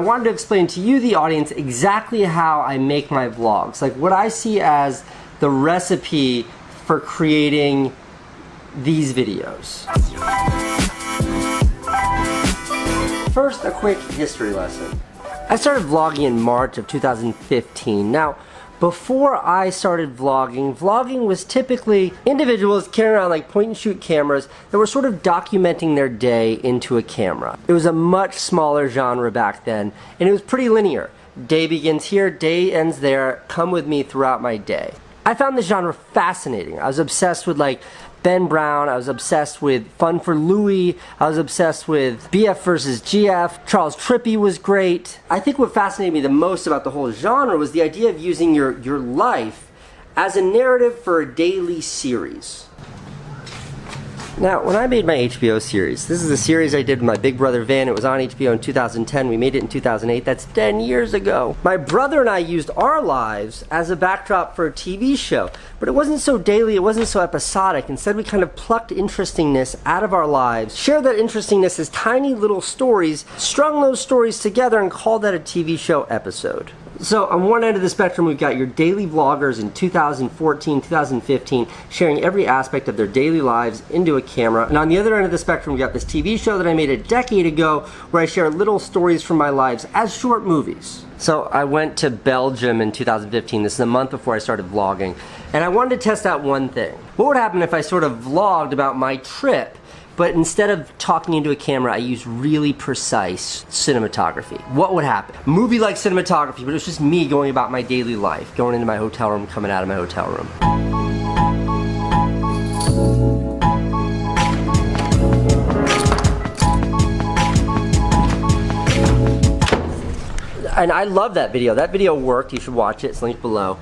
wanted to explain to you, the audience, exactly how I make my vlogs. Like what I see as the recipe for creating these videos. First, a quick history lesson. I started vlogging in March of 2015. Now, before I started vlogging, vlogging was typically individuals carrying around like point and shoot cameras that were sort of documenting their day into a camera. It was a much smaller genre back then, and it was pretty linear. Day begins here, day ends there, come with me throughout my day. I found this genre fascinating. I was obsessed with like Ben Brown, I was obsessed with Fun for Louie, I was obsessed with BF versus GF, Charles Trippy was great. I think what fascinated me the most about the whole genre was the idea of using your life as a narrative for a daily series. Now, when I made my HBO series, this is a series I did with my big brother Van. It was on HBO in 2010. We made it in 2008. That's 10 years ago. My brother and I used our lives as a backdrop for a TV show, but it wasn't so daily, it wasn't so episodic. Instead, we kind of plucked interestingness out of our lives, shared that interestingness as tiny little stories, strung those stories together, and called that a TV show episode. So on one end of the spectrum, we've got your daily vloggers in 2014, 2015, sharing every aspect of their daily lives into a camera. And on the other end of the spectrum, we've got this TV show that I made a decade ago where I share little stories from my lives as short movies. So I went to Belgium in 2015, this is a month before I started vlogging, and I wanted to test out one thing. What would happen if I sort of vlogged about my trip, but instead of talking into a camera, I used really precise cinematography? What would happen? Movie-like cinematography, but it was just me going about my daily life, going into my hotel room, coming out of my hotel room. And I love that video. That video worked. You should watch it. It's linked below.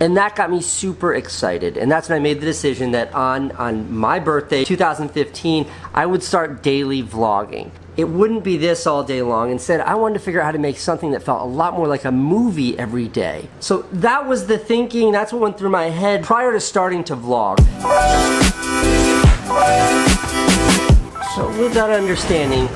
And that got me super excited. And that's when I made the decision that on my birthday, 2015, I would start daily vlogging. It wouldn't be this all day long. Instead, I wanted to figure out how to make something that felt a lot more like a movie every day. So that was the thinking. That's what went through my head prior to starting to vlog. So with that understanding,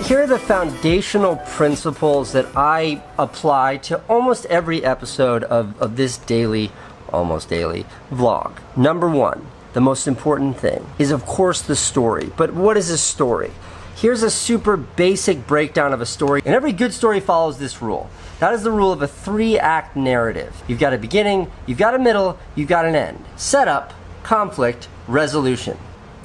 here are the foundational principles that I apply to almost every episode of this daily, almost daily, vlog. Number one, the most important thing is of course the story. But what is a story? Here's a super basic breakdown of a story, and every good story follows this rule. That is the rule of a 3-act narrative. You've got a beginning, you've got a middle, you've got an end. Setup, conflict, resolution.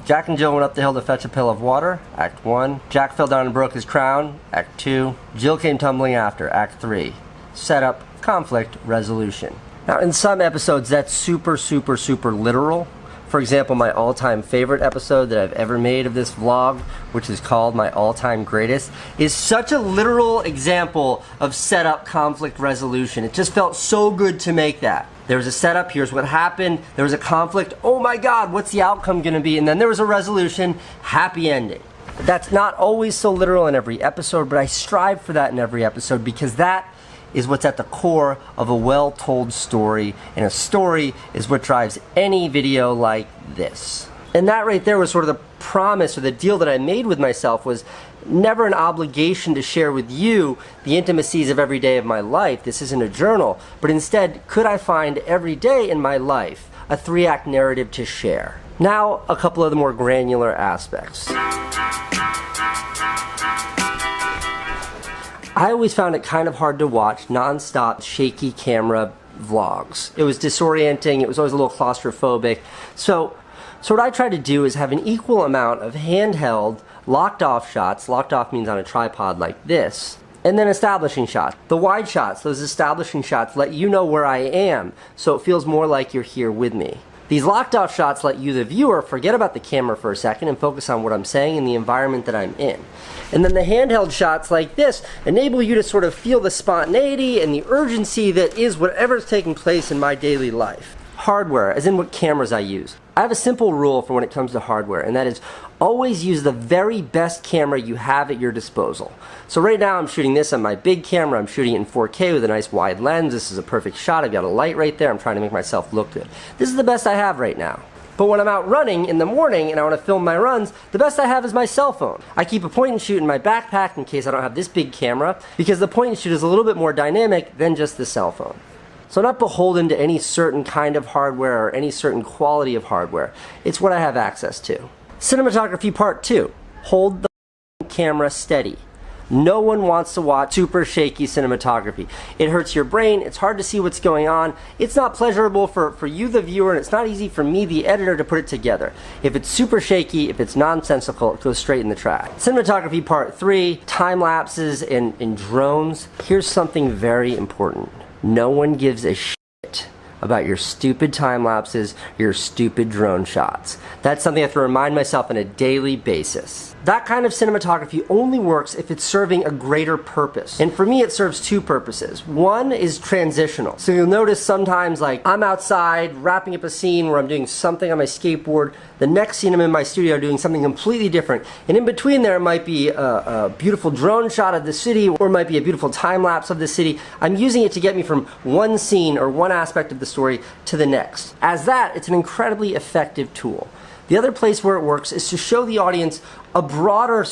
Jack and Jill went up the hill to fetch a pail of water, Act 1. Jack fell down and broke his crown, Act 2. Jill came tumbling after, Act 3. Setup, conflict, resolution. Now in some episodes that's super literal. For example, my all-time favorite episode that I've ever made of this vlog, which is called My All-Time Greatest, is such a literal example of setup, conflict, resolution. It just felt so good to make that. There was a setup, here's what happened. There was a conflict, oh my God, what's the outcome gonna be? And then there was a resolution, happy ending. That's not always so literal in every episode, but I strive for that in every episode because that is what's at the core of a well-told story, and a story is what drives any video like this. And that right there was sort of the promise or the deal that I made with myself, was never an obligation to share with you the intimacies of every day of my life. This isn't a journal, but instead, could I find every day in my life a 3-act narrative to share? Now, a couple of the more granular aspects. I always found it kind of hard to watch non-stop shaky camera vlogs. It was disorienting, it was always a little claustrophobic. So what I try to do is have an equal amount of handheld, locked off shots. Locked off means on a tripod like this. And then establishing shots. The wide shots, those establishing shots, let you know where I am, so it feels more like you're here with me. These locked off shots let you, the viewer, forget about the camera for a second and focus on what I'm saying and the environment that I'm in. And then the handheld shots like this enable you to sort of feel the spontaneity and the urgency that is whatever's taking place in my daily life. Hardware, as in what cameras I use. I have a simple rule for when it comes to hardware, and that is always use the very best camera you have at your disposal. So right now I'm shooting this on my big camera. I'm shooting it in 4K with a nice wide lens. This is a perfect shot. I've got a light right there. I'm trying to make myself look good. This is the best I have right now. But when I'm out running in the morning and I want to film my runs, the best I have is my cell phone. I keep a point and shoot in my backpack in case I don't have this big camera, because the point and shoot is a little bit more dynamic than just the cell phone. So I'm not beholden to any certain kind of hardware or any certain quality of hardware. It's what I have access to. Cinematography part 2. Hold the camera steady. No one wants to watch super shaky cinematography. It hurts your brain, it's hard to see what's going on, it's not pleasurable for you the viewer, and it's not easy for me the editor to put it together. If it's super shaky, if it's nonsensical, it goes straight in the trash. Cinematography part 3, time lapses and drones. Here's something very important. No one gives a shit about your stupid time lapses, your stupid drone shots. That's something I have to remind myself on a daily basis. That kind of cinematography only works if it's serving a greater purpose. And for me, it serves 2 purposes. One is transitional. So you'll notice sometimes, like, I'm outside wrapping up a scene where I'm doing something on my skateboard. The next scene I'm in my studio doing something completely different. And in between there might be a beautiful drone shot of the city, or it might be a beautiful time lapse of the city. I'm using it to get me from one scene or one aspect of the story to the next. As that, it's an incredibly effective tool. The other place where it works is to show the audience a broader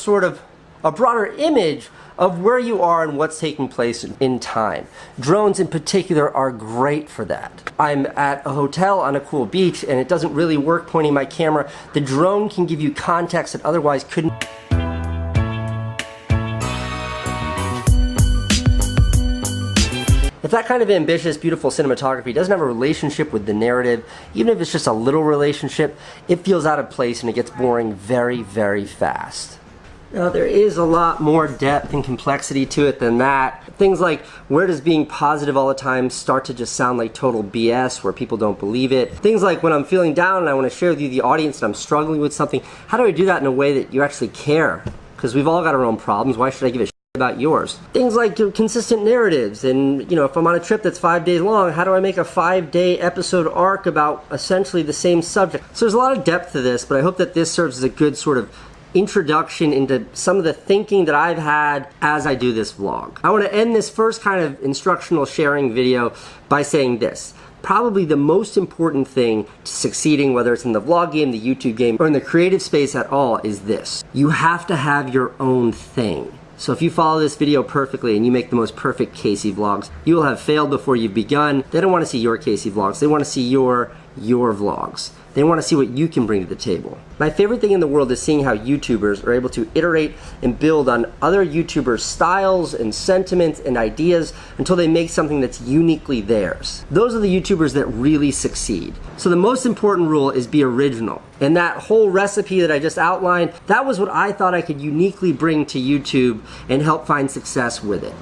image of where you are and what's taking place in time. Drones in particular are great for that. I'm at a hotel on a cool beach and it doesn't really work pointing my camera. The drone can give you context that otherwise couldn't. If that kind of ambitious, beautiful cinematography doesn't have a relationship with the narrative, even if it's just a little relationship, it feels out of place and it gets boring very, very fast. Now, there is a lot more depth and complexity to it than that. Things like, where does being positive all the time start to just sound like total BS where people don't believe it? Things like, when I'm feeling down and I want to share with you the audience that I'm struggling with something, how do I do that in a way that you actually care? Because we've all got our own problems. Why should I give a shit about yours? Things like consistent narratives, and if I'm on a trip that's 5 days long, how do I make a 5-day episode arc about essentially the same subject? So there's a lot of depth to this, but I hope that this serves as a good sort of introduction into some of the thinking that I've had as I do this vlog. I want to end this first kind of instructional sharing video by saying this. Probably the most important thing to succeeding, whether it's in the vlog game, the YouTube game, or in the creative space at all, is this. You have to have your own thing. So if you follow this video perfectly and you make the most perfect Casey vlogs, you will have failed before you've begun. They don't want to see your Casey vlogs. They want to see your vlogs. They want to see what you can bring to the table. My favorite thing in the world is seeing how YouTubers are able to iterate and build on other YouTubers' styles and sentiments and ideas until they make something that's uniquely theirs. Those are the YouTubers that really succeed. So the most important rule is be original. And that whole recipe that I just outlined, that was what I thought I could uniquely bring to YouTube and help find success with it.